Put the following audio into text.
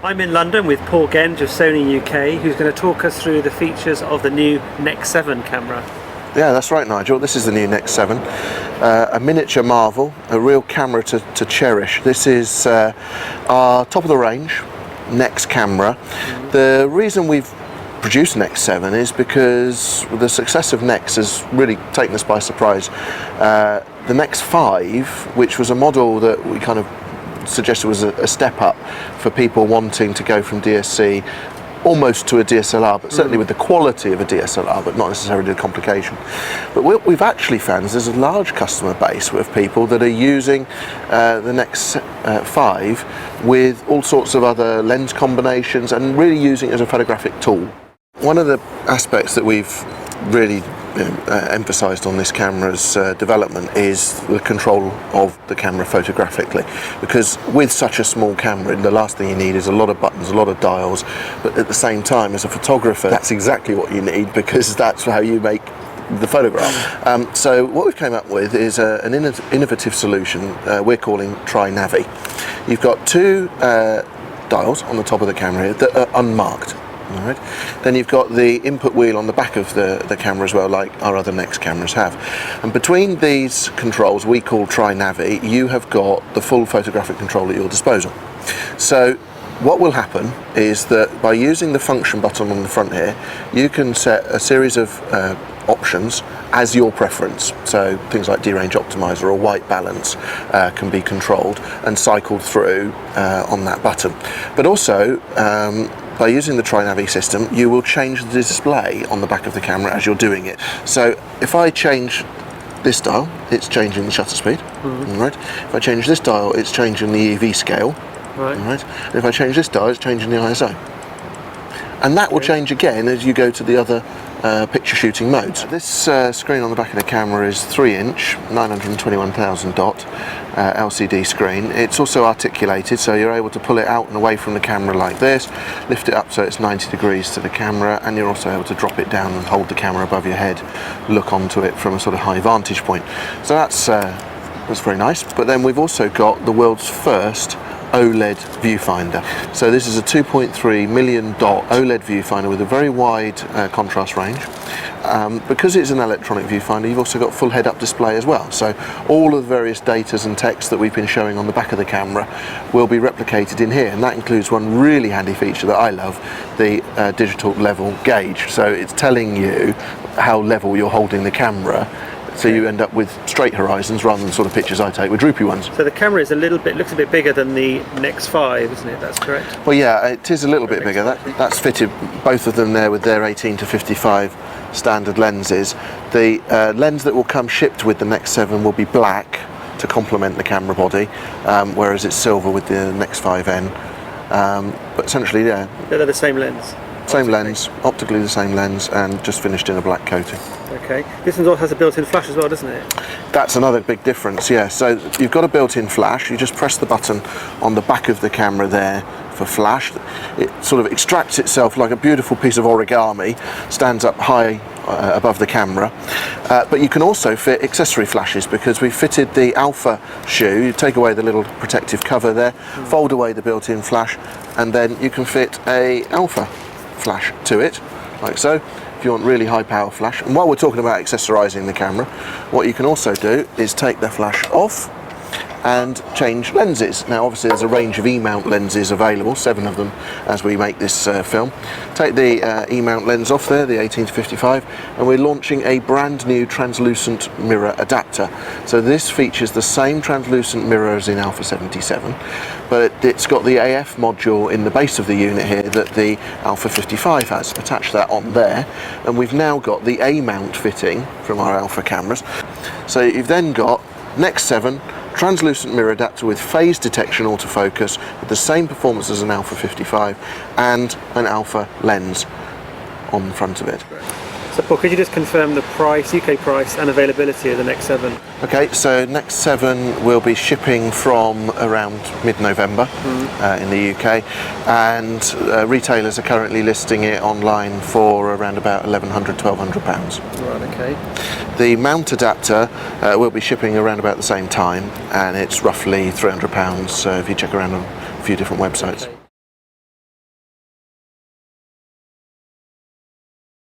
I'm in London with Paul Genge of Sony UK, who's going to talk us through the features of the new NEX-7 camera. Yeah, that's right, Nigel. This is the new NEX-7, a miniature marvel, a real camera to cherish. This is our top of the range NEX camera. The reason we've produced NEX-7 is because the success of NEX has really taken us by surprise. The NEX-5, which was a model that we kind of suggested was a step up for people wanting to go from DSC almost to a DSLR, but certainly with the quality of a DSLR, but not necessarily the complication. But what we've actually found is there's a large customer base of people that are using the NEX-5 with all sorts of other lens combinations and really using it as a photographic tool. One of the aspects that we've really emphasised on this camera's development is the control of the camera photographically, because with such a small camera the last thing you need is a lot of buttons, a lot of dials, but at the same time as a photographer that's exactly what you need, because that's how you make the photograph. So what we've came up with is an innovative solution we're calling Tri-Navi. You've got two dials on the top of the camera here that are unmarked. All right. Then you've got the input wheel on the back of the camera as well, like our other NEX cameras have. And between these controls we call Tri-Navi, you have got the full photographic control at your disposal. So what will happen is that by using the function button on the front here, you can set a series of options as your preference. So things like derange optimizer or white balance can be controlled and cycled through on that button. But also by using the Tri-Navi system, you will change the display on the back of the camera as you're doing it. So if I change this dial, it's changing the shutter speed. Right. If I change this dial, it's changing the EV scale. Right. And if I change this dial, it's changing the ISO. And that will change again as you go to the other picture shooting modes. This screen on the back of the camera is 3-inch, 921,000 dot LCD screen. It's also articulated, so you're able to pull it out and away from the camera like this, lift it up so it's 90 degrees to the camera, and you're also able to drop it down and hold the camera above your head, look onto it from a sort of high vantage point. So that's very nice. But then we've also got the world's first OLED viewfinder. So this is a 2.3 million dot OLED viewfinder with a very wide contrast range. Because it's an electronic viewfinder, you've also got full head-up display as well. So all of the various datas and text that we've been showing on the back of the camera will be replicated in here, and that includes one really handy feature that I love, the digital level gauge. So it's telling you how level you're holding the camera, so you end up with straight horizons rather than sort of pictures I take with droopy ones. So the camera is looks a bit bigger than the NEX-5, isn't it? That's correct? Well, yeah, it is a little bit bigger. That's fitted, both of them there with their 18 to 55 standard lenses. The lens that will come shipped with the NEX-7 will be black to complement the camera body, whereas it's silver with the NEX-5N. But essentially, yeah. They're the same lens? Same lens, optically the same lens, and just finished in a black coating. Okay. This one also has a built-in flash as well, doesn't it? That's another big difference, yeah. So you've got a built-in flash. You just press the button on the back of the camera there for flash. It sort of extracts itself like a beautiful piece of origami, stands up high above the camera. But you can also fit accessory flashes, because we fitted the Alpha shoe. You take away the little protective cover there, fold away the built-in flash, and then you can fit a Alpha flash to it, like so, if you want really high power flash. And while we're talking about accessorizing the camera, what you can also do is take the flash off and change lenses. Now obviously there's a range of E-mount lenses available, 7 of them as we make this film. Take the E-mount lens off there, the 18 to 55, and we're launching a brand new translucent mirror adapter. So this features the same translucent mirror as in Alpha 77, but it's got the AF module in the base of the unit here that the Alpha 55 has. Attach that on there, and we've now got the A-mount fitting from our Alpha cameras. So you've then got NEX-7 translucent mirror adapter with phase detection autofocus with the same performance as an Alpha 55 and an Alpha lens on the front of it. So Paul, could you just confirm the price, UK price and availability of the NEX-7? Okay, so NEX-7 will be shipping from around mid-November in the UK, and retailers are currently listing it online for around about £1,100, £1,200. Right, okay. The mount adapter will be shipping around about the same time, and it's roughly £300 if you check around on a few different websites. Okay.